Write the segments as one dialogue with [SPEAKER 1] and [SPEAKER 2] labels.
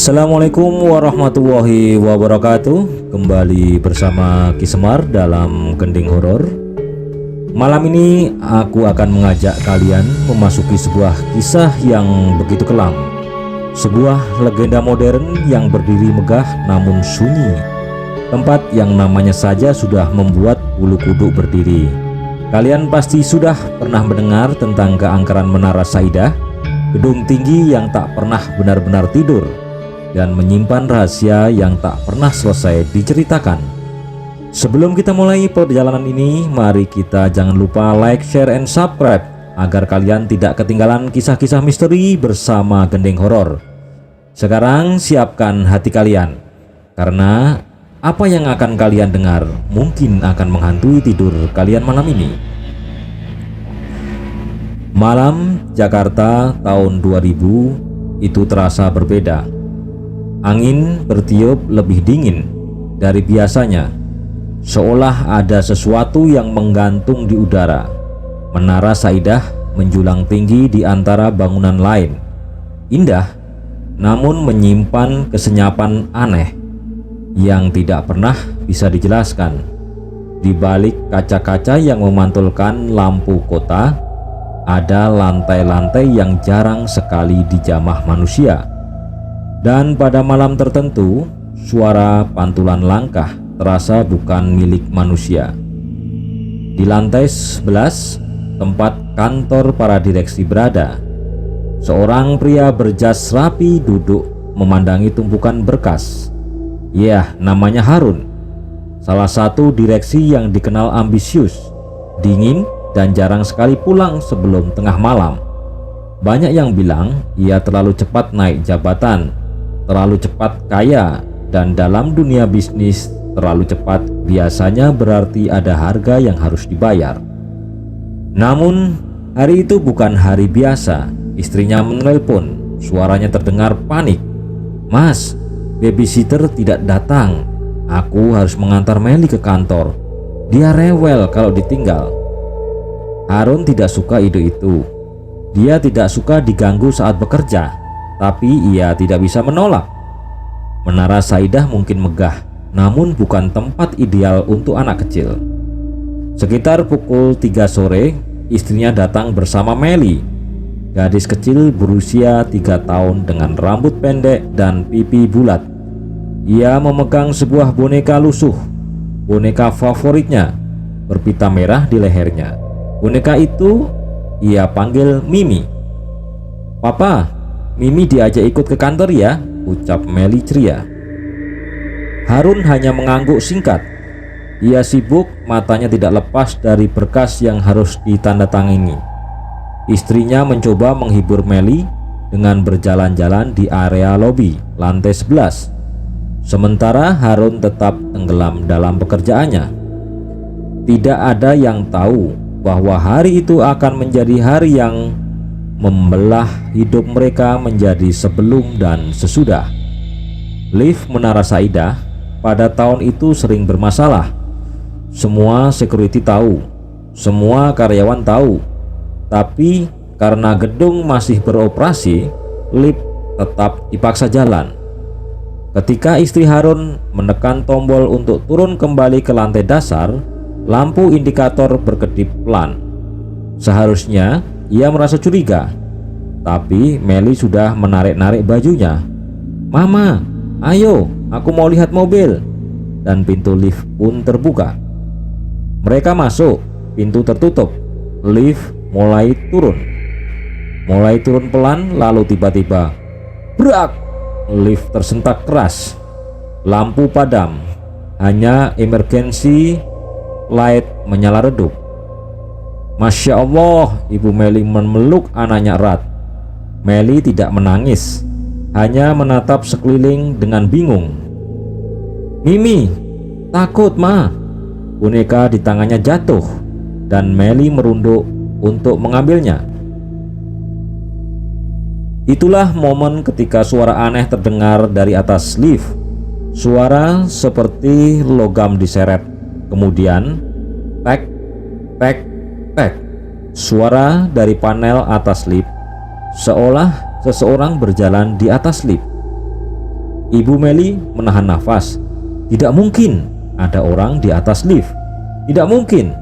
[SPEAKER 1] Assalamualaikum warahmatullahi wabarakatuh. Kembali bersama Ki Semar dalam Gending Horor. Malam ini aku akan mengajak kalian memasuki sebuah kisah yang begitu kelam. Sebuah legenda modern yang berdiri megah namun sunyi. Tempat yang namanya saja sudah membuat bulu kuduk berdiri. Kalian pasti sudah pernah mendengar tentang keangkeran Menara Saidah, gedung tinggi yang tak pernah benar-benar tidur dan menyimpan rahasia yang tak pernah selesai diceritakan. Sebelum kita mulai perjalanan ini, mari kita jangan lupa like, share, and subscribe agar kalian tidak ketinggalan kisah-kisah misteri bersama Gending Horor. Sekarang siapkan hati kalian, karena apa yang akan kalian dengar mungkin akan menghantui tidur kalian malam ini. Malam Jakarta tahun 2000 itu terasa berbeda. Angin bertiup lebih dingin dari biasanya, seolah ada sesuatu yang menggantung di udara. Menara Saidah menjulang tinggi di antara bangunan lain, indah namun menyimpan kesenyapan aneh yang tidak pernah bisa dijelaskan. Di balik kaca-kaca yang memantulkan lampu kota, ada lantai-lantai yang jarang sekali dijamah manusia. Dan pada malam tertentu, suara pantulan langkah terasa bukan milik manusia. Di lantai 11, tempat kantor para direksi berada, seorang pria berjas rapi duduk memandangi tumpukan berkas. Ya, namanya Harun, salah satu direksi yang dikenal ambisius, dingin, dan jarang sekali pulang sebelum tengah malam. Banyak yang bilang ia terlalu cepat naik jabatan, terlalu cepat kaya, dan dalam dunia bisnis terlalu cepat biasanya berarti ada harga yang harus dibayar. Namun hari itu bukan hari biasa. Istrinya menelpon, suaranya terdengar panik. "Mas, babysitter tidak datang. Aku harus mengantar Meli ke kantor. Dia rewel kalau ditinggal." Harun tidak suka ide itu. Dia tidak suka diganggu saat bekerja, tapi ia tidak bisa menolak. Menara Saidah mungkin megah, namun bukan tempat ideal untuk anak kecil. Sekitar pukul 3 sore, istrinya datang bersama Meli, gadis kecil berusia 3 tahun dengan rambut pendek dan pipi bulat. Ia memegang sebuah boneka lusuh, boneka favoritnya, berpita merah di lehernya. Boneka itu ia panggil Mimi. "Papa, Mimi diajak ikut ke kantor ya," ucap Meli ceria. Harun hanya mengangguk singkat. Ia sibuk, matanya tidak lepas dari berkas yang harus ditandatangani. Istrinya mencoba menghibur Meli dengan berjalan-jalan di area lobi lantai 11. Sementara Harun tetap tenggelam dalam pekerjaannya. Tidak ada yang tahu bahwa hari itu akan menjadi hari yang membelah hidup mereka menjadi sebelum dan sesudah. Lift Menara Saidah pada tahun itu sering bermasalah. Semua security tahu, semua karyawan tahu, tapi karena gedung masih beroperasi, lift tetap dipaksa jalan. Ketika istri Harun menekan tombol untuk turun kembali ke lantai dasar, lampu indikator berkedip pelan. Seharusnya ia merasa curiga, tapi Meli sudah menarik-narik bajunya. "Mama, ayo, aku mau lihat mobil." Dan pintu lift pun terbuka. Mereka masuk, pintu tertutup, lift mulai turun pelan, lalu tiba-tiba brak, lift tersentak keras. Lampu padam, hanya emergency light menyala redup. "Masya Allah," Ibu Meli memeluk anaknya erat. Meli tidak menangis, hanya menatap sekeliling dengan bingung. "Mimi, takut Ma." Boneka di tangannya jatuh dan Meli merunduk untuk mengambilnya. Itulah momen ketika suara aneh terdengar dari atas lift. Suara seperti logam diseret. Kemudian tek, tek, tek. Suara dari panel atas lift, seolah seseorang berjalan di atas lift. Ibu Meli menahan nafas. Tidak mungkin ada orang di atas lift. Tidak mungkin.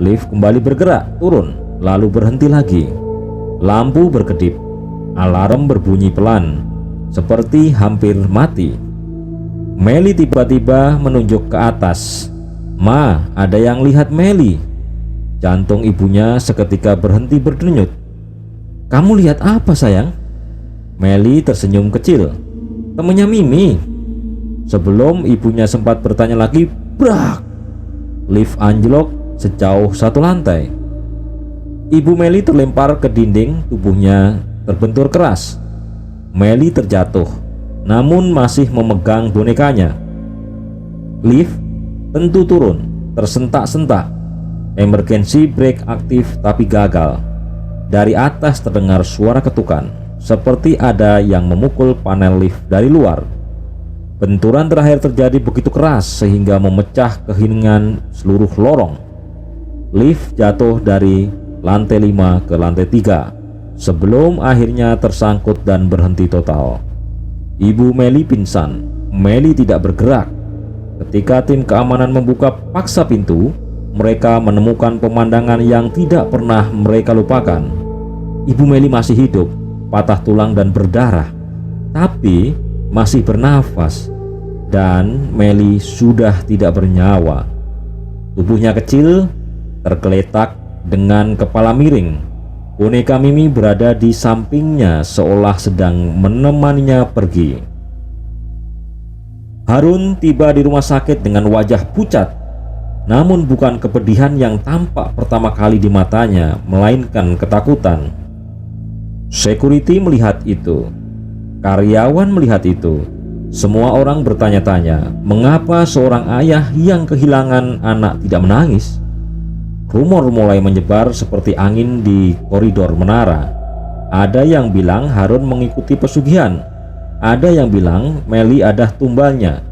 [SPEAKER 1] Lift kembali bergerak turun, lalu berhenti lagi. Lampu berkedip. Alarm berbunyi pelan, seperti hampir mati. Meli tiba-tiba menunjuk ke atas. "Ma, ada yang lihat Meli." Jantung ibunya seketika berhenti berdenyut. "Kamu lihat apa, sayang?" Meli tersenyum kecil. "Temannya Mimi." Sebelum ibunya sempat bertanya lagi, brak! Lift anjlok sejauh 1 lantai. Ibu Meli terlempar ke dinding, tubuhnya terbentur keras. Meli terjatuh, namun masih memegang bonekanya. Lift tentu turun, tersentak-sentak. Emergency brake aktif tapi gagal. Dari atas terdengar suara ketukan, seperti ada yang memukul panel lift dari luar. Benturan terakhir terjadi begitu keras sehingga memecah keheningan seluruh lorong. Lift jatuh dari lantai 5 ke lantai 3 sebelum akhirnya tersangkut dan berhenti total. Ibu Meli pingsan. Meli tidak bergerak. Ketika tim keamanan membuka paksa pintu, mereka menemukan pemandangan yang tidak pernah mereka lupakan. Ibu Meli masih hidup, patah tulang dan berdarah, tapi masih bernafas. Dan Meli sudah tidak bernyawa. Tubuhnya kecil, tergeletak dengan kepala miring. Boneka Mimi berada di sampingnya seolah sedang menemaninya pergi. Harun tiba di rumah sakit dengan wajah pucat. Namun bukan kepedihan yang tampak pertama kali di matanya, melainkan ketakutan. Security melihat itu. Karyawan melihat itu. Semua orang bertanya-tanya, mengapa seorang ayah yang kehilangan anak tidak menangis? Rumor mulai menyebar seperti angin di koridor menara. Ada yang bilang Harun mengikuti pesugihan. Ada yang bilang Meli ada tumbalnya.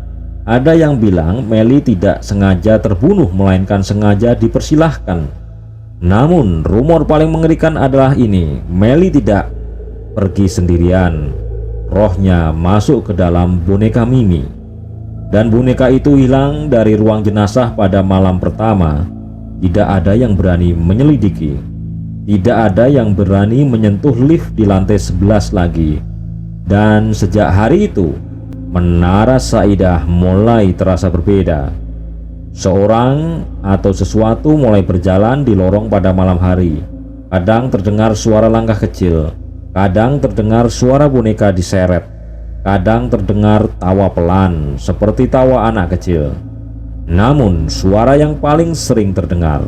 [SPEAKER 1] Ada yang bilang Meli tidak sengaja terbunuh, melainkan sengaja dipersilahkan. Namun rumor paling mengerikan adalah ini: Meli tidak pergi sendirian. Rohnya masuk ke dalam boneka Mimi. Dan boneka itu hilang dari ruang jenazah pada malam pertama. Tidak ada yang berani menyelidiki. Tidak ada yang berani menyentuh lift di lantai 11 lagi. Dan sejak hari itu, Menara Saidah mulai terasa berbeda. Seorang atau sesuatu mulai berjalan di lorong pada malam hari. Kadang terdengar suara langkah kecil, kadang terdengar suara boneka diseret, kadang terdengar tawa pelan seperti tawa anak kecil. Namun suara yang paling sering terdengar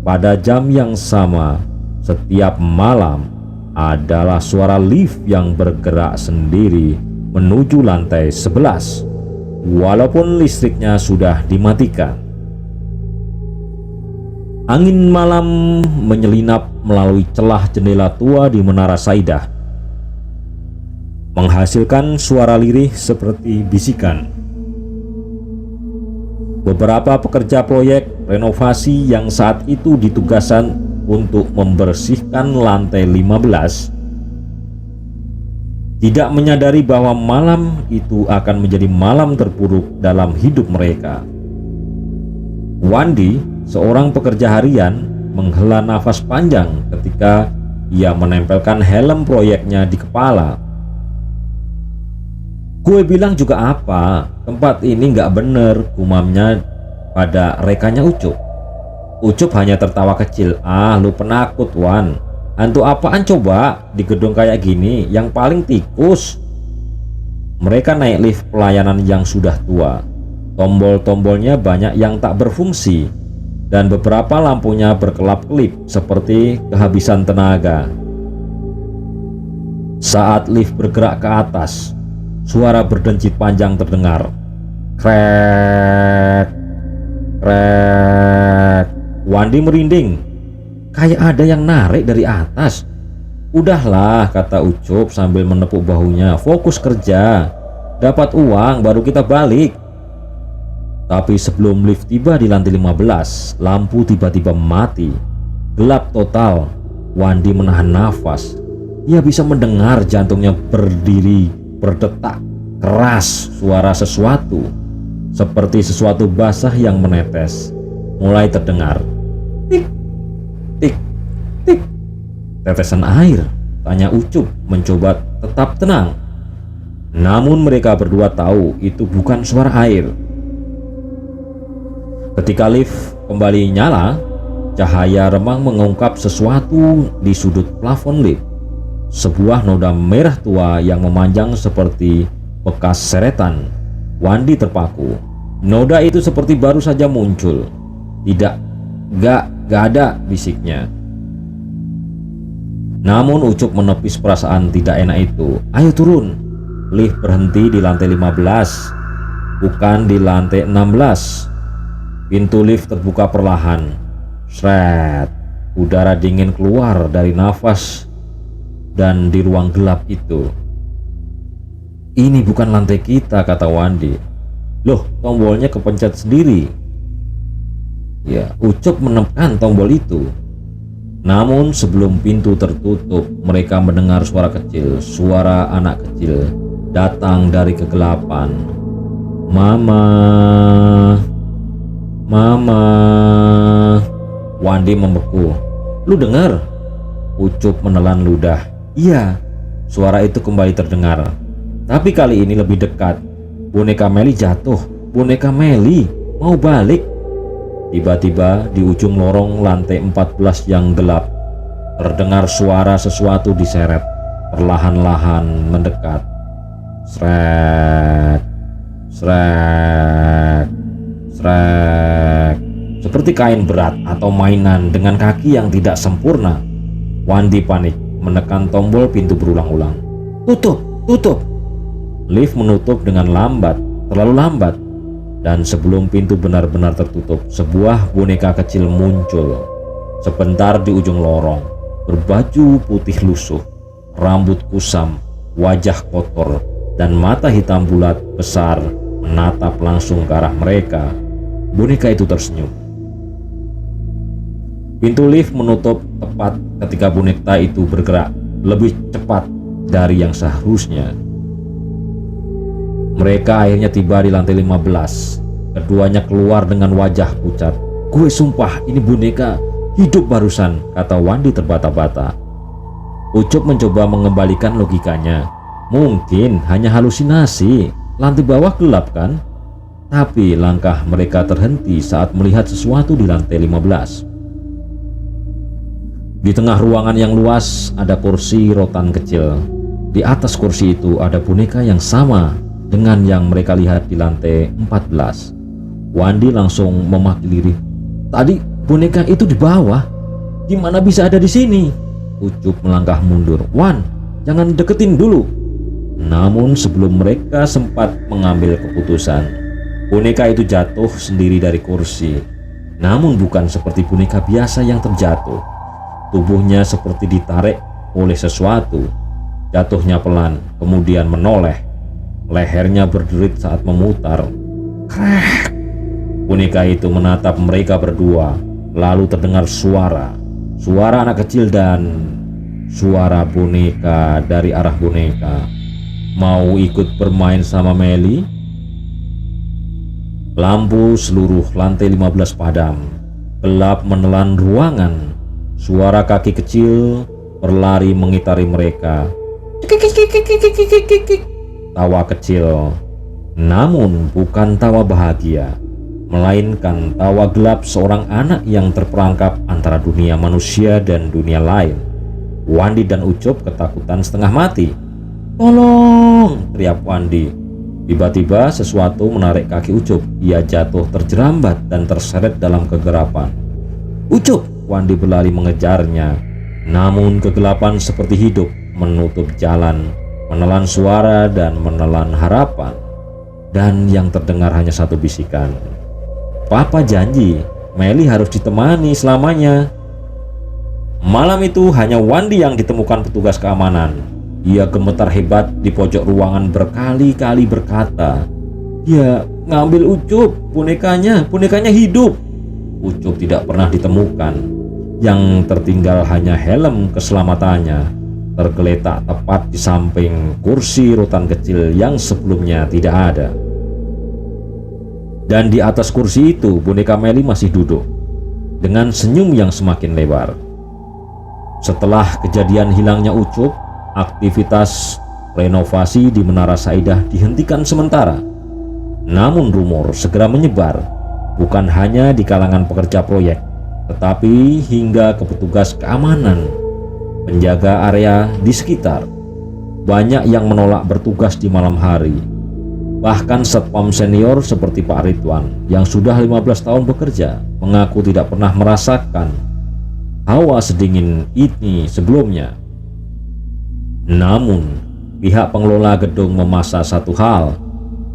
[SPEAKER 1] pada jam yang sama setiap malam adalah suara lift yang bergerak sendiri menuju lantai 11 walaupun listriknya sudah dimatikan. Angin malam menyelinap melalui celah jendela tua di Menara Saidah, menghasilkan suara lirih seperti bisikan. Beberapa pekerja proyek renovasi yang saat itu ditugaskan untuk membersihkan lantai 15 tidak menyadari bahwa malam itu akan menjadi malam terburuk dalam hidup mereka. Wandi, seorang pekerja harian, menghela nafas panjang ketika ia menempelkan helm proyeknya di kepala. "Gue bilang juga apa, tempat ini nggak bener," gumamnya pada rekannya Ucup. Ucup hanya tertawa kecil. "Ah, lu penakut, Wan. Hantu apaan coba di gedung kayak gini, yang paling tikus." Mereka naik lift pelayanan yang sudah tua. Tombol-tombolnya banyak yang tak berfungsi, dan beberapa lampunya berkelap-kelip seperti kehabisan tenaga. Saat lift bergerak ke atas, suara berdencit panjang terdengar. Krek, krek. Wandi merinding. Kayak ada yang narik dari atas. "Udahlah," kata Ucup sambil menepuk bahunya. "Fokus kerja. Dapat uang baru kita balik." Tapi sebelum lift tiba di lantai 15, lampu tiba-tiba mati. Gelap total. Wandi menahan nafas. Ia bisa mendengar jantungnya berdiri berdetak Keras suara sesuatu, seperti sesuatu basah yang menetes, mulai terdengar. Tik, tik, tik. Tetesan air, tanya Ucup mencoba tetap tenang. Namun mereka berdua tahu itu bukan suara air. Ketika lift kembali nyala, cahaya remang mengungkap sesuatu di sudut plafon lift. Sebuah noda merah tua yang memanjang seperti bekas seretan. Wandi terpaku. Noda itu seperti baru saja muncul. Gak ada, bisiknya. Namun Ucup menepis perasaan tidak enak itu. Ayo turun. Lift berhenti di lantai 15, bukan di lantai 16. Pintu lift terbuka perlahan. Sret. Udara dingin keluar dari nafas dan di ruang gelap itu. Ini bukan lantai kita, kata Wandi. Loh, tombolnya kepencet sendiri. Ya, Ucup menekan tombol itu. Namun sebelum pintu tertutup, mereka mendengar suara kecil, suara anak kecil datang dari kegelapan. Mama, Mama. Wandi membeku. Lu dengar? Ucup menelan ludah. Iya, suara itu kembali terdengar. Tapi kali ini lebih dekat. Boneka Meli jatuh. Boneka Meli mau balik. Tiba-tiba di ujung lorong lantai 14 yang gelap, terdengar suara sesuatu diseret, perlahan-lahan mendekat. Srek, srek, srek. Seperti kain berat atau mainan dengan kaki yang tidak sempurna. Wandi panik, menekan tombol pintu berulang-ulang. Tutup, tutup. Lift menutup dengan lambat, terlalu lambat. Dan sebelum pintu benar-benar tertutup, sebuah boneka kecil muncul. Sebentar di ujung lorong, berbaju putih lusuh, rambut kusam, wajah kotor, dan mata hitam bulat besar menatap langsung ke arah mereka. Boneka itu tersenyum. Pintu lift menutup tepat ketika boneka itu bergerak lebih cepat dari yang seharusnya. Mereka akhirnya tiba di lantai 15. Keduanya keluar dengan wajah pucat. Gue sumpah ini boneka hidup barusan, kata Wandi terbata-bata. Ucup mencoba mengembalikan logikanya. Mungkin hanya halusinasi, lantai bawah gelap kan? Tapi langkah mereka terhenti saat melihat sesuatu di lantai 15. Di tengah ruangan yang luas ada kursi rotan kecil. Di atas kursi itu ada boneka yang sama dengan yang mereka lihat di lantai 14. Wandi langsung memaki lirih. Tadi boneka itu di bawah. Gimana bisa ada di sini? Ucup melangkah mundur. Wan, jangan deketin dulu. Namun sebelum mereka sempat mengambil keputusan, boneka itu jatuh sendiri dari kursi. Namun bukan seperti boneka biasa yang terjatuh. Tubuhnya seperti ditarik oleh sesuatu. Jatuhnya pelan, kemudian menoleh. Lehernya berderit saat memutar. Krek. Boneka itu menatap mereka berdua. Lalu terdengar suara anak kecil dan suara boneka dari arah boneka. Mau ikut bermain sama Meli? Lampu seluruh lantai 15 padam. Gelap menelan ruangan. Suara kaki kecil berlari mengitari mereka. Tawa kecil, namun bukan tawa bahagia, melainkan tawa gelap seorang anak yang terperangkap antara dunia manusia dan dunia lain. Wandi dan Ucup ketakutan setengah mati. Tolong, teriak Wandi. Tiba-tiba sesuatu menarik kaki Ucup. Ia jatuh terjerambat dan terseret dalam kegelapan. Ucup, Wandi berlari mengejarnya. Namun kegelapan seperti hidup menutup jalan, menelan suara dan menelan harapan. Dan yang terdengar hanya satu bisikan. Papa janji Meli harus ditemani selamanya. Malam itu hanya Wandi yang ditemukan petugas keamanan. Ia gemetar hebat di pojok ruangan, berkali-kali berkata, "Ya, ngambil Ucup, bonekanya hidup." Ucup tidak pernah ditemukan. Yang tertinggal hanya helm keselamatannya. tergeletak tepat di samping kursi rotan kecil yang sebelumnya tidak ada. Dan di atas kursi itu boneka Melly masih duduk dengan senyum yang semakin lebar. Setelah kejadian hilangnya Ucup, aktivitas renovasi di Menara Saidah dihentikan sementara. Namun rumor segera menyebar, bukan hanya di kalangan pekerja proyek, tetapi hingga ke petugas keamanan, penjaga area di sekitar. Banyak yang menolak bertugas di malam hari. Bahkan satpam senior seperti Pak Ridwan yang sudah 15 tahun bekerja mengaku tidak pernah merasakan hawa sedingin ini sebelumnya. Namun, pihak pengelola gedung memasak satu hal,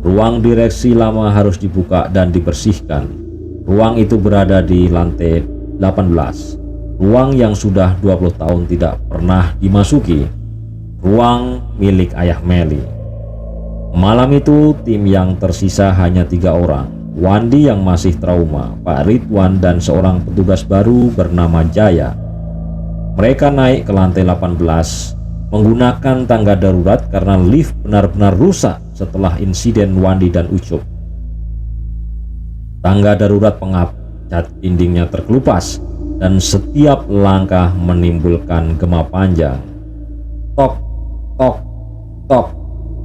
[SPEAKER 1] ruang direksi lama harus dibuka dan dibersihkan. Ruang itu berada di lantai 18, ruang yang sudah 20 tahun tidak pernah dimasuki, ruang milik ayah Melly. Malam itu tim yang tersisa hanya 3 orang, Wandi yang masih trauma, Pak Ridwan dan seorang petugas baru bernama Jaya. Mereka naik ke lantai 18 menggunakan tangga darurat karena lift benar-benar rusak setelah insiden Wandi dan Ucup. Tangga darurat pengap, cat dindingnya terkelupas, dan setiap langkah menimbulkan gema panjang. Tok, tok, tok.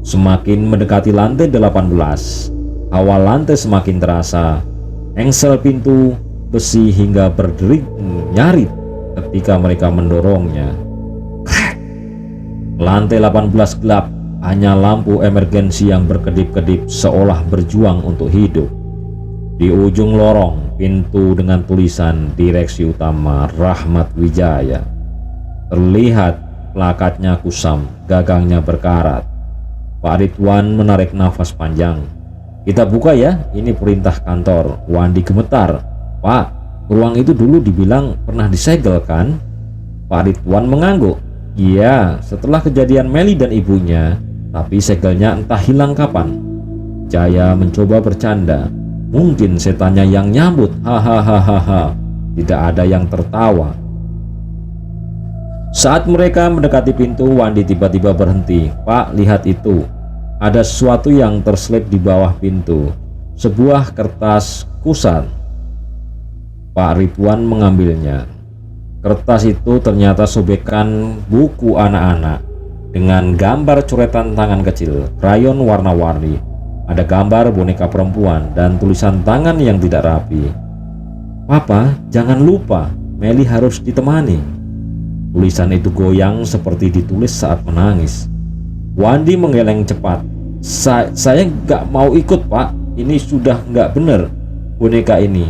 [SPEAKER 1] Semakin mendekati lantai 18, hawa lantai semakin terasa. Engsel pintu besi hingga berdering nyarit ketika mereka mendorongnya. Lantai 18 gelap, hanya lampu emergensi yang berkedip-kedip seolah berjuang untuk hidup. Di ujung lorong, pintu dengan tulisan Direksi Utama Rahmat Wijaya. Terlihat plakatnya kusam, gagangnya berkarat. Pak Ridwan menarik nafas panjang. "Kita buka ya, ini perintah kantor." Wandi gemetar. "Pak, ruang itu dulu dibilang pernah disegel kan?" Pak Ridwan mengangguk. "Iya, setelah kejadian Melly dan ibunya, tapi segelnya entah hilang kapan." Jaya mencoba bercanda. "Mungkin setannya yang nyambut." Hahaha. Tidak ada yang tertawa. Saat mereka mendekati pintu, Wandi tiba-tiba berhenti. "Pak, lihat itu. Ada sesuatu yang terselip di bawah pintu. Sebuah kertas kusam." Pak Ridwan mengambilnya. Kertas itu ternyata sobekan buku anak-anak dengan gambar coretan tangan kecil, krayon warna-warni. Ada gambar boneka perempuan dan tulisan tangan yang tidak rapi. "Papa, jangan lupa, Melly harus ditemani." Tulisan itu goyang seperti ditulis saat menangis. Wandi menggeleng cepat. Saya nggak mau ikut, Pak. Ini sudah nggak benar. Boneka ini,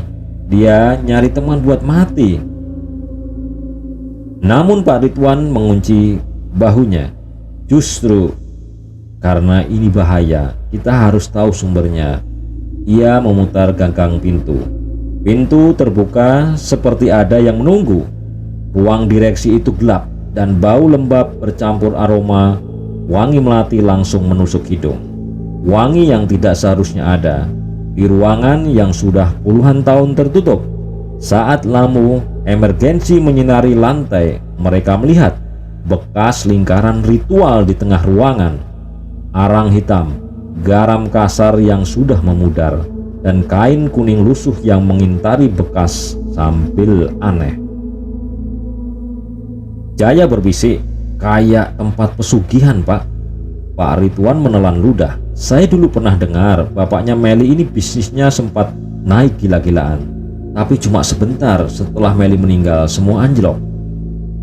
[SPEAKER 1] dia nyari teman buat mati." Namun Pak Ridwan mengunci bahunya. "Justru karena ini bahaya, kita harus tahu sumbernya." Ia memutar ganggang pintu. Pintu terbuka seperti ada yang menunggu. Ruang direksi itu gelap dan bau lembab bercampur aroma wangi melati langsung menusuk hidung. Wangi yang tidak seharusnya ada di ruangan yang sudah puluhan tahun tertutup. Saat lampu emergensi menyinari lantai, mereka melihat bekas lingkaran ritual di tengah ruangan. Arang hitam, garam kasar yang sudah memudar, dan kain kuning lusuh yang mengintari bekas sambil aneh. Jaya berbisik, "Kayak tempat pesugihan, Pak." Pak Ridwan menelan ludah. "Saya dulu pernah dengar bapaknya Melly ini bisnisnya sempat naik gila-gilaan, tapi cuma sebentar setelah Melly meninggal semua anjlok."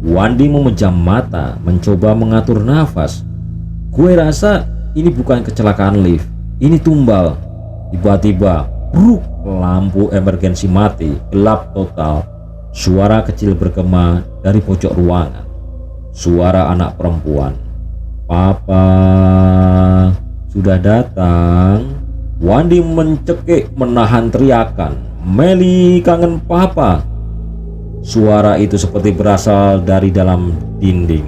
[SPEAKER 1] Wandi memejam mata, mencoba mengatur nafas. "Gue rasa ini bukan kecelakaan lift, ini tumbal." Tiba-tiba, bruk, lampu emergensi mati, gelap total. Suara kecil bergema dari pojok ruangan. Suara anak perempuan. "Papa sudah datang." Wandi mencekik menahan teriakan. "Melly kangen Papa." Suara itu seperti berasal dari dalam dinding.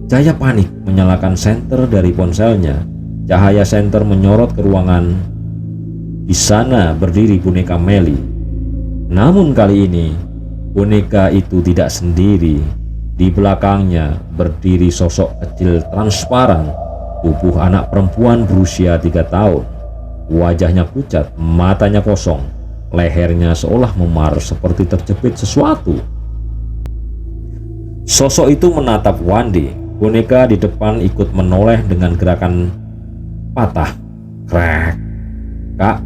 [SPEAKER 1] Jaya panik menyalakan senter dari ponselnya. Cahaya senter menyorot ke ruangan. Di sana berdiri boneka Melly. Namun kali ini boneka itu tidak sendiri. Di belakangnya berdiri sosok kecil transparan, tubuh anak perempuan berusia 3 tahun. Wajahnya pucat, matanya kosong, lehernya seolah memar seperti terjepit sesuatu. Sosok itu menatap Wandi. Boneka di depan ikut menoleh dengan gerakan patah. Krek. "Kak,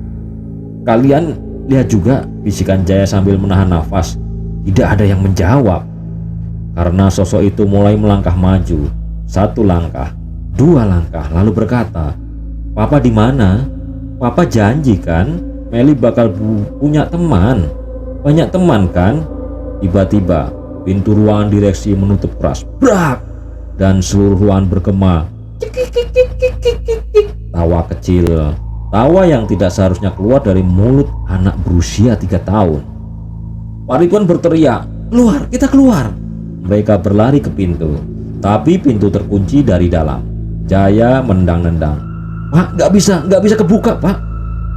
[SPEAKER 1] kalian lihat juga," bisikan Jaya sambil menahan nafas. Tidak ada yang menjawab. Karena sosok itu mulai melangkah maju. 1 langkah, 2 langkah, lalu berkata, "Papa di mana? Papa janji kan Meli bakal punya teman. Banyak teman kan?" Tiba-tiba pintu ruangan direksi menutup keras. Brak! Dan seluruh ruangan bergema. Tawa kecil. Tawa yang tidak seharusnya keluar dari mulut anak berusia 3 tahun. Pak Ridwan berteriak, "Keluar, kita keluar!" Mereka berlari ke pintu, tapi pintu terkunci dari dalam. Jaya mendang-nendang. "Pak, nggak bisa kebuka, Pak."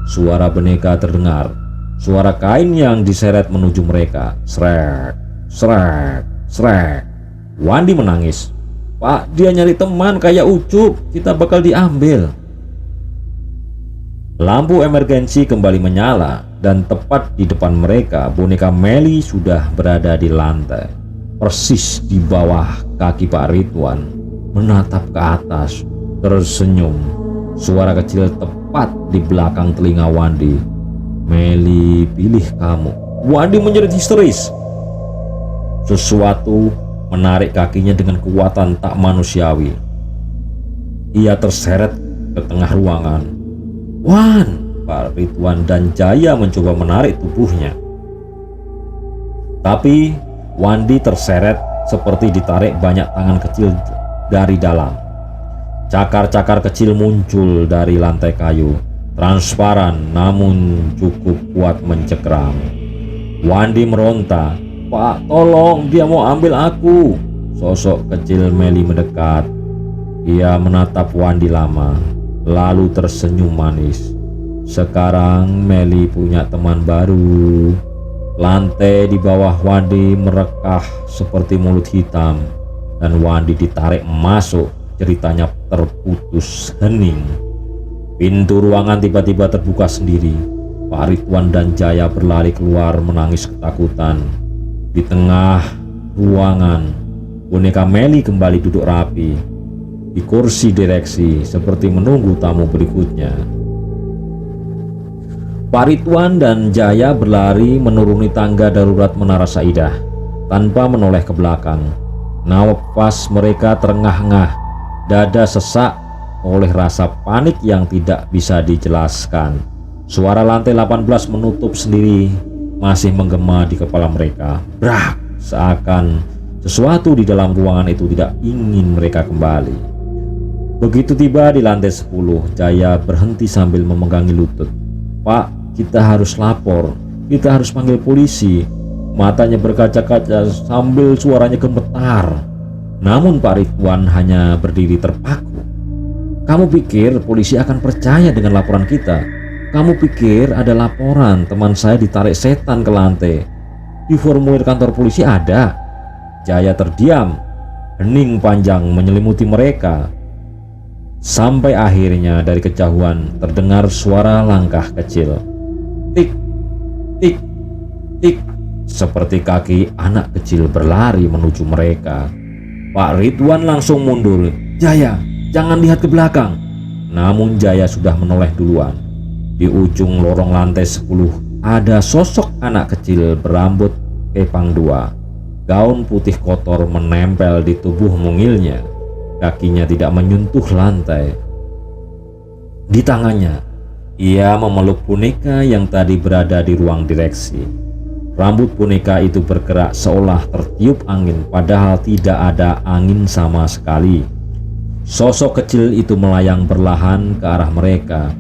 [SPEAKER 1] Suara boneka terdengar. Suara kain yang diseret menuju mereka. Srek, srek, srek. Wandi menangis. "Pak, dia nyari teman kayak Ucup. Kita bakal diambil." Lampu emergensi kembali menyala, dan tepat di depan mereka boneka Meli sudah berada di lantai, persis di bawah kaki Pak Ridwan. Menatap ke atas, tersenyum. Suara kecil tepat di belakang telinga Wandi. "Meli, pilih kamu." Wandi menjerit histeris. Sesuatu menarik kakinya dengan kekuatan tak manusiawi. Ia terseret ke tengah ruangan. "Wan!" Pak Ridwan dan Jaya mencoba menarik tubuhnya, tapi Wandi terseret seperti ditarik banyak tangan kecil dari dalam. Cakar-cakar kecil muncul dari lantai kayu, transparan namun cukup kuat mencekram. Wandi meronta, "Pak, tolong, dia mau ambil aku." Sosok kecil Meli mendekat. Ia menatap Wandi lama, lalu tersenyum manis. Sekarang Meli punya teman baru. Lantai di bawah Wandi merekah seperti mulut hitam, dan Wandi ditarik masuk. Ceritanya terputus hening. Pintu ruangan tiba-tiba terbuka sendiri. Pak Ridwan dan Jaya berlari keluar menangis ketakutan. Di tengah ruangan, boneka Meli kembali duduk rapi di kursi direksi seperti menunggu tamu berikutnya. Pak Ridwan dan Jaya berlari menuruni tangga darurat Menara Saidah tanpa menoleh ke belakang. Nafas mereka terengah-engah, dada sesak oleh rasa panik yang tidak bisa dijelaskan. Suara lantai 18 menutup sendiri masih menggema di kepala mereka. Brak! Seakan sesuatu di dalam ruangan itu tidak ingin mereka kembali. Begitu tiba di lantai 10, Jaya berhenti sambil memegangi lutut. "Pak, kita harus lapor. Kita harus panggil polisi." Matanya berkaca-kaca sambil suaranya gemetar. Namun Pak Ridwan hanya berdiri terpaku. "Kamu pikir polisi akan percaya dengan laporan kita? Kamu pikir ada laporan teman saya ditarik setan ke lantai? Di formulir kantor polisi ada." Jaya terdiam. Hening panjang menyelimuti mereka. Sampai akhirnya dari kejauhan terdengar suara langkah kecil. Tik, tik, tik. Seperti kaki anak kecil berlari menuju mereka. Pak Ridwan langsung mundur. "Jaya, jangan lihat ke belakang." Namun Jaya sudah menoleh duluan. Di ujung lorong lantai 10 ada sosok anak kecil berambut kepang 2. Gaun putih kotor menempel di tubuh mungilnya. Kakinya tidak menyentuh lantai. Di tangannya, ia memeluk boneka yang tadi berada di ruang direksi. Rambut boneka itu bergerak seolah tertiup angin, padahal tidak ada angin sama sekali. Sosok kecil itu melayang perlahan ke arah mereka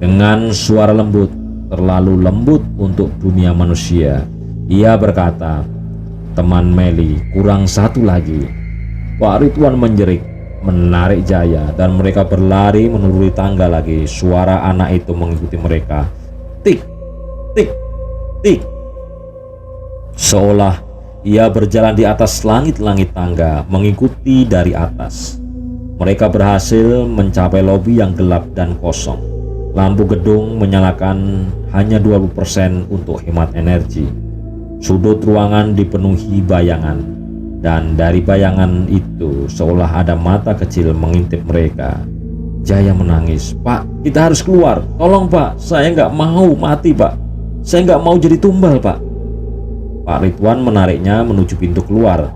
[SPEAKER 1] dengan suara lembut, terlalu lembut untuk dunia manusia. Ia berkata, "Teman Meli, kurang satu lagi." Pak Ridwan menjerit, menarik Jaya, dan mereka berlari menuruni tangga lagi. Suara anak itu mengikuti mereka. Tik, tik, tik. Seolah Ia berjalan di atas langit-langit tangga, mengikuti dari atas. Mereka berhasil mencapai lobi yang gelap dan kosong. Lampu gedung menyalakan hanya 20% untuk hemat energi. Sudut ruangan dipenuhi bayangan, dan dari bayangan itu seolah ada mata kecil mengintip mereka. Jaya menangis. "Pak, kita harus keluar. Tolong Pak, saya nggak mau mati Pak. Saya nggak mau jadi tumbal Pak." Pak Ridwan menariknya menuju pintu keluar.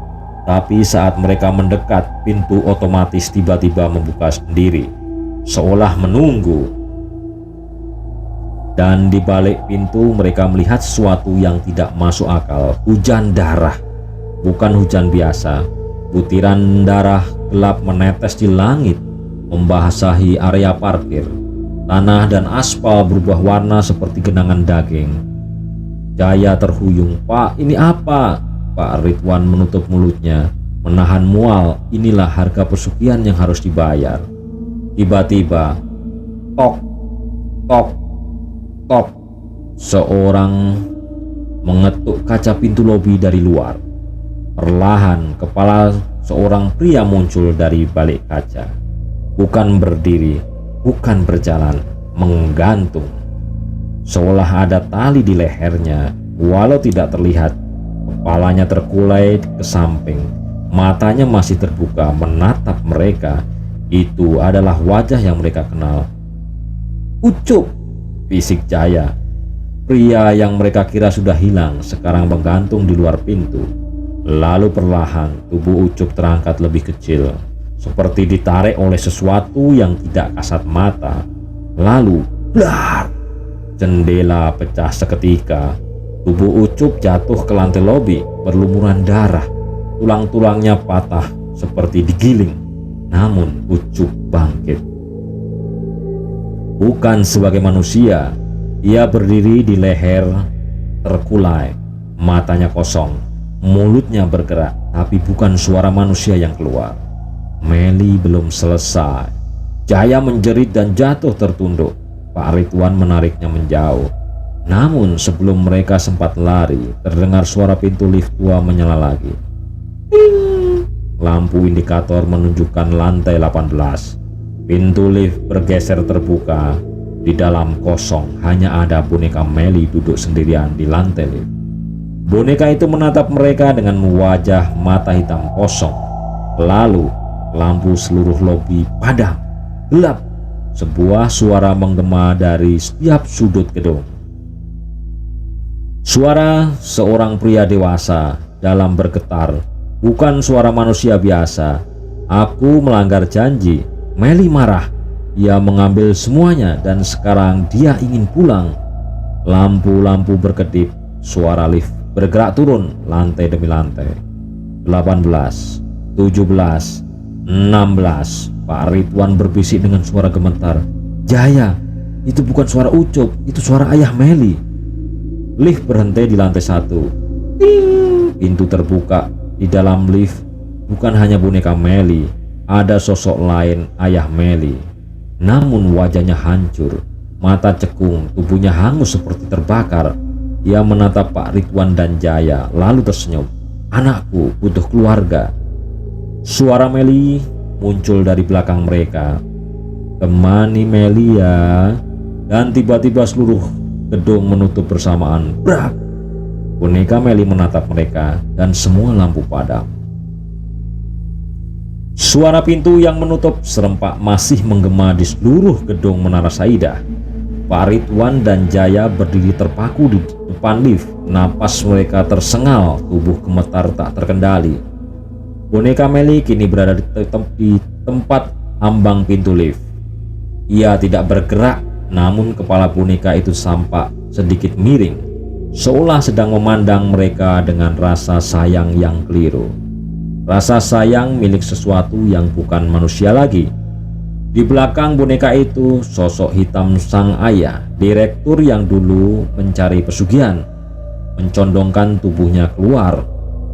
[SPEAKER 1] Tapi saat mereka mendekat, pintu otomatis tiba-tiba membuka sendiri, seolah menunggu. Dan di balik pintu mereka melihat sesuatu yang tidak masuk akal. Hujan darah. Bukan hujan biasa. Butiran darah gelap menetes di langit, membasahi area parkir. Tanah dan aspal berubah warna seperti genangan daging. Jaya terhuyung. "Pak, ini apa?" Pak Ridwan menutup mulutnya, menahan mual. Inilah harga pesugihan yang harus dibayar. Tiba-tiba, tok, tok, tok. Seorang mengetuk kaca pintu lobi dari luar. Perlahan, kepala seorang pria muncul dari balik kaca. Bukan berdiri, bukan berjalan, menggantung. Seolah ada tali di lehernya, walau tidak terlihat. Kepalanya terkulai ke samping, matanya masih terbuka menatap mereka. Itu adalah wajah yang mereka kenal. "Ucup!" bisik Jaya. Pria yang mereka kira sudah hilang sekarang menggantung di luar pintu. Lalu perlahan tubuh Ucup terangkat lebih kecil, seperti ditarik oleh sesuatu yang tidak kasat mata. Lalu, blar! Jendela pecah seketika. Tubuh Ucup jatuh ke lantai lobi, berlumuran darah. Tulang-tulangnya patah seperti digiling. Namun Ucup bangkit. Bukan sebagai manusia, ia berdiri di leher terkulai, matanya kosong, mulutnya bergerak, tapi bukan suara manusia yang keluar. Meli belum selesai. Jaya menjerit dan jatuh tertunduk. Pak Ridwan menariknya menjauh. Namun sebelum mereka sempat lari, terdengar suara pintu lift tua menyala lagi. Ting! Lampu indikator menunjukkan lantai 18. Pintu lift bergeser terbuka. Di dalam kosong hanya ada boneka Meli duduk sendirian di lantai lift. Boneka itu menatap mereka dengan wajah mata hitam kosong. Lalu lampu seluruh lobi padam, gelap. Sebuah suara menggema dari setiap sudut gedung. Suara seorang pria dewasa dalam bergetar. Bukan suara manusia biasa. "Aku melanggar janji." Meli marah. Ia mengambil semuanya dan sekarang dia ingin pulang. Lampu-lampu berkedip. Suara lift bergerak turun lantai demi lantai. 18, 17, 16. Pak Ridwan berbisik dengan suara gemetar. "Jaya, itu bukan suara Ucup, itu suara ayah Meli." Lift berhenti di lantai 1. Ting! Pintu terbuka. Di dalam lift bukan hanya boneka Meli, ada sosok lain, ayah Meli. Namun wajahnya hancur, mata cekung, tubuhnya hangus seperti terbakar. Ia menatap Pak Ridwan dan Jaya lalu tersenyum. "Anakku butuh keluarga." Suara Meli muncul dari belakang mereka. "Temani Meli ya." Dan tiba-tiba seluruh gedung menutup bersamaan. Brak! Boneka Meli menatap mereka dan semua lampu padam. Suara pintu yang menutup serempak masih menggema di seluruh gedung Menara Saidah. Pak Ridwan dan Jaya berdiri terpaku di depan lift. Napas mereka tersengal, tubuh gemetar tak terkendali. Boneka Meli kini berada di tempat ambang pintu lift. Ia tidak bergerak, namun kepala boneka itu tampak sedikit miring, seolah sedang memandang mereka dengan rasa sayang yang keliru. Rasa sayang milik sesuatu yang bukan manusia lagi. Di belakang boneka itu, sosok hitam sang ayah, direktur yang dulu mencari pesugihan, mencondongkan tubuhnya keluar.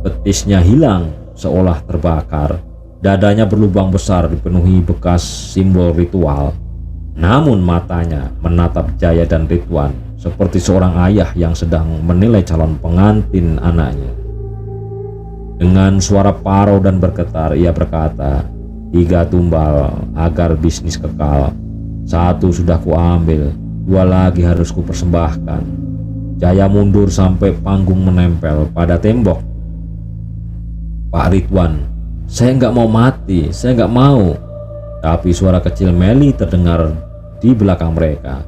[SPEAKER 1] Betisnya hilang, seolah terbakar. Dadanya berlubang besar dipenuhi bekas simbol ritual. Namun matanya menatap Jaya dan Ridwan seperti seorang ayah yang sedang menilai calon pengantin anaknya. Dengan suara parau dan bergetar ia berkata, 3 tumbal agar bisnis kekal. 1 sudah kuambil, 2 lagi harus kupersembahkan. Jaya mundur sampai panggung menempel pada tembok. Pak Ridwan, saya nggak mau mati, saya nggak mau. Tapi suara kecil Meli terdengar di belakang mereka.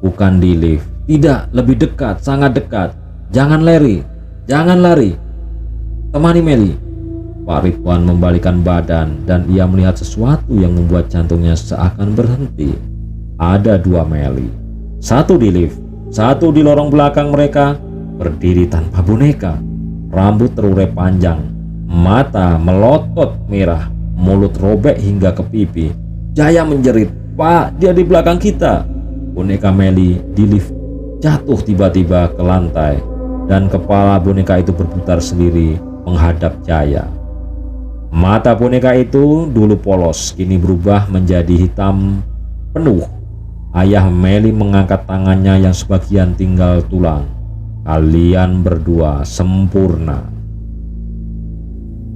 [SPEAKER 1] Bukan di lift, tidak, lebih dekat, sangat dekat. Jangan lari, jangan lari. Temani Meli. Pak Ridwan membalikkan badan dan ia melihat sesuatu yang membuat jantungnya seakan berhenti. Ada 2 Meli, 1 di lift, 1 di lorong belakang mereka, berdiri tanpa boneka, rambut terurai panjang, mata melotot merah, mulut robek hingga ke pipi. Jaya menjerit, "Pak, dia di belakang kita!" Boneka Meli di lift jatuh tiba-tiba ke lantai dan kepala boneka itu berputar sendiri menghadap Jaya. Mata boneka itu dulu polos, kini berubah menjadi hitam penuh. Ayah Meli mengangkat tangannya yang sebagian tinggal tulang. Kalian berdua sempurna.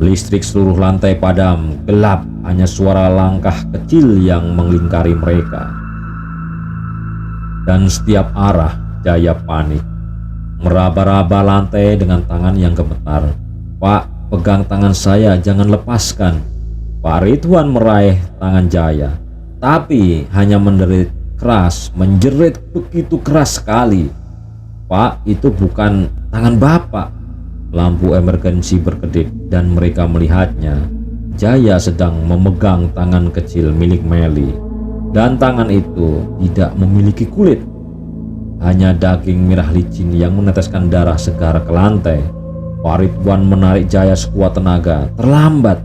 [SPEAKER 1] Listrik seluruh lantai padam, gelap, hanya suara langkah kecil yang melingkari mereka. Dan setiap arah Jaya panik, meraba-raba lantai dengan tangan yang gemetar. "Pak, pegang tangan saya, jangan lepaskan." Pak Ridwan meraih tangan Jaya, tapi hanya menderit keras, menjerit begitu keras sekali. "Pak, itu bukan tangan Bapak." Lampu emergensi berkedip dan mereka melihatnya. Jaya sedang memegang tangan kecil milik Meli, dan tangan itu tidak memiliki kulit, hanya daging merah licin yang meneteskan darah segar ke lantai. Pak Ridwan menarik Jaya sekuat tenaga. Terlambat.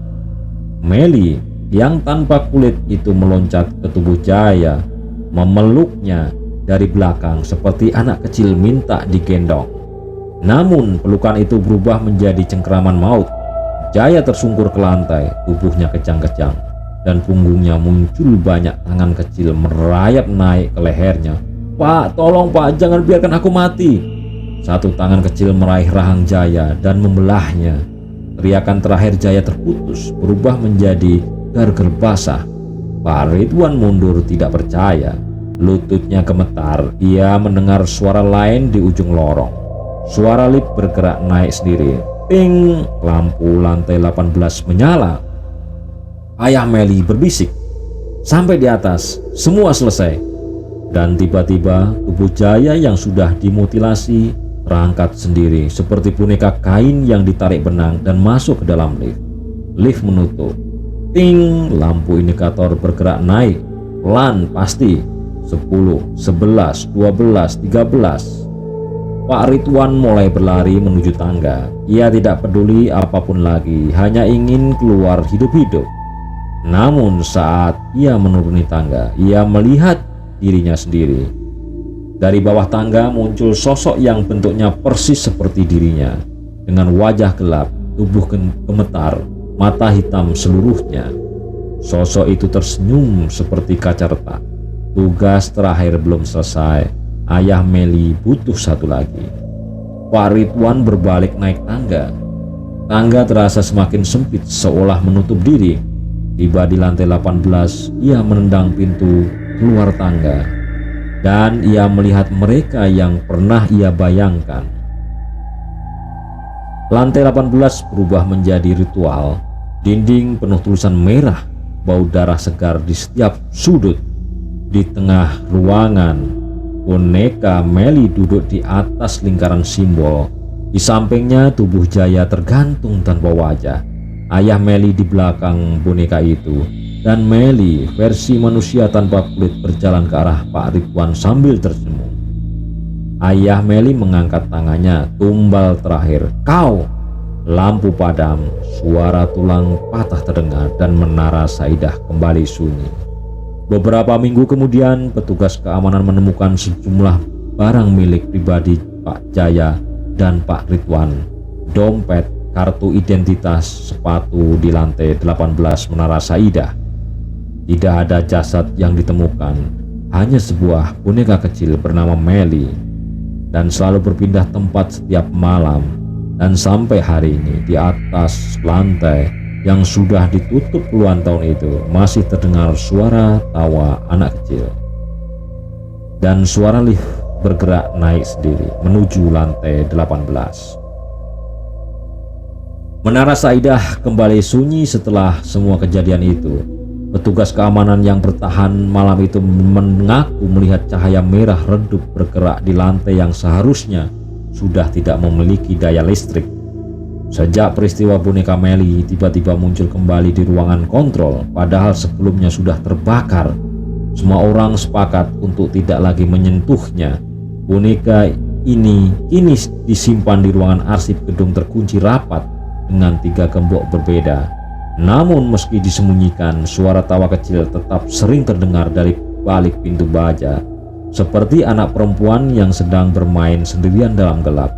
[SPEAKER 1] Meli yang tanpa kulit itu meloncat ke tubuh Jaya, memeluknya dari belakang seperti anak kecil minta digendong. Namun pelukan itu berubah menjadi cengkeraman maut. Jaya tersungkur ke lantai, tubuhnya kejang-kejang, dan punggungnya muncul banyak tangan kecil merayap naik ke lehernya. "Pak, tolong Pak, jangan biarkan aku mati." Satu tangan kecil meraih rahang Jaya dan membelahnya. Teriakan terakhir Jaya terputus, berubah menjadi garger basah. Pak Ridwan mundur tidak percaya. Lututnya gemetar. Ia mendengar suara lain di ujung lorong. Suara lift bergerak naik sendiri. Ting! Lampu lantai 18 menyala. Ayah Meli berbisik, "Sampai di atas, semua selesai." Dan tiba-tiba tubuh Jaya yang sudah dimutilasi terangkat sendiri seperti boneka kain yang ditarik benang dan masuk ke dalam lift. Lift menutup. Ting! Lampu indikator bergerak naik. Pelan pasti. 10, 11, 12, 13. Pak Ridwan mulai berlari menuju tangga. Ia tidak peduli apapun lagi, hanya ingin keluar hidup-hidup. Namun saat ia menuruni tangga, ia melihat dirinya sendiri. Dari bawah tangga muncul sosok yang bentuknya persis seperti dirinya, dengan wajah gelap, tubuh gemetar, mata hitam seluruhnya. Sosok itu tersenyum seperti kaca retak. Tugas terakhir belum selesai. Ayah Meli butuh satu lagi. Pak Ridwan berbalik naik tangga. Tangga terasa semakin sempit, seolah menutup diri. Tiba di lantai 18, ia menendang pintu keluar tangga, dan ia melihat mereka yang pernah ia bayangkan. Lantai 18 berubah menjadi ritual. Dinding penuh tulisan merah, bau darah segar di setiap sudut. Di tengah ruangan, boneka Meli duduk di atas lingkaran simbol. Di sampingnya tubuh Jaya tergantung tanpa wajah. Ayah Meli di belakang boneka itu, dan Meli versi manusia tanpa kulit berjalan ke arah Pak Ridwan sambil tersenyum. Ayah Meli mengangkat tangannya. Tumbal terakhir. "Kau!" Lampu padam, suara tulang patah terdengar, dan menara Saidah kembali sunyi. Beberapa minggu kemudian, petugas keamanan menemukan sejumlah barang milik pribadi Pak Jaya dan Pak Ridwan. Dompet, kartu identitas, sepatu di lantai 18 menara Saidah. Tidak ada jasad yang ditemukan, hanya sebuah boneka kecil bernama Meli, dan selalu berpindah tempat setiap malam. Dan sampai hari ini di atas lantai yang sudah ditutup puluhan tahun itu masih terdengar suara tawa anak kecil. Dan suara lift bergerak naik sendiri menuju lantai 18. Menara Saidah kembali sunyi setelah semua kejadian itu. Petugas keamanan yang bertahan malam itu mengaku melihat cahaya merah redup bergerak di lantai yang seharusnya sudah tidak memiliki daya listrik. Sejak peristiwa boneka Melly tiba-tiba muncul kembali di ruangan kontrol, padahal sebelumnya sudah terbakar. Semua orang sepakat untuk tidak lagi menyentuhnya. Boneka ini kini disimpan di ruangan arsip gedung terkunci rapat dengan 3 gembok berbeda. Namun meski disembunyikan, suara tawa kecil tetap sering terdengar dari balik pintu baja, seperti anak perempuan yang sedang bermain sendirian dalam gelap.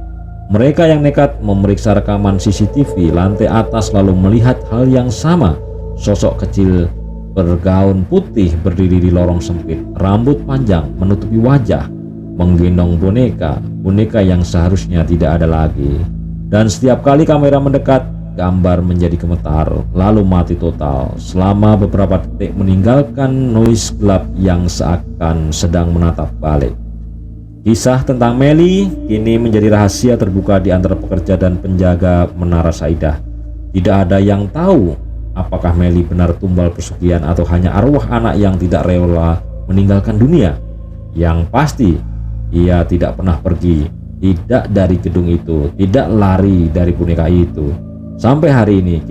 [SPEAKER 1] Mereka yang nekat memeriksa rekaman CCTV lantai atas lalu melihat hal yang sama. Sosok kecil bergaun putih berdiri di lorong sempit, rambut panjang menutupi wajah, menggendong boneka yang seharusnya tidak ada lagi. Dan setiap kali kamera mendekat, gambar menjadi gemetar lalu mati total selama beberapa detik, meninggalkan noise gelap yang seakan sedang menatap balik. Kisah tentang Melly kini menjadi rahasia terbuka di antara pekerja dan penjaga Menara Saidah. Tidak ada yang tahu apakah Melly benar tumbal pesugihan atau hanya arwah anak yang tidak rela meninggalkan dunia. Yang pasti ia tidak pernah pergi, tidak dari gedung itu, tidak lari dari boneka itu. Sampai hari ini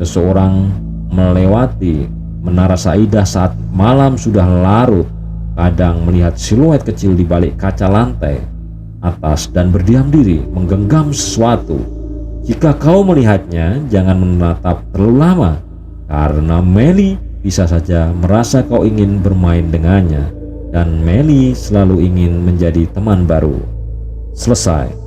[SPEAKER 1] seseorang melewati Menara Saidah saat malam sudah larut, kadang melihat siluet kecil di balik kaca lantai atas dan berdiam diri menggenggam sesuatu. Jika kau melihatnya, jangan menatap terlalu lama, karena Melly bisa saja merasa kau ingin bermain dengannya, dan Melly selalu ingin menjadi teman baru. Selesai.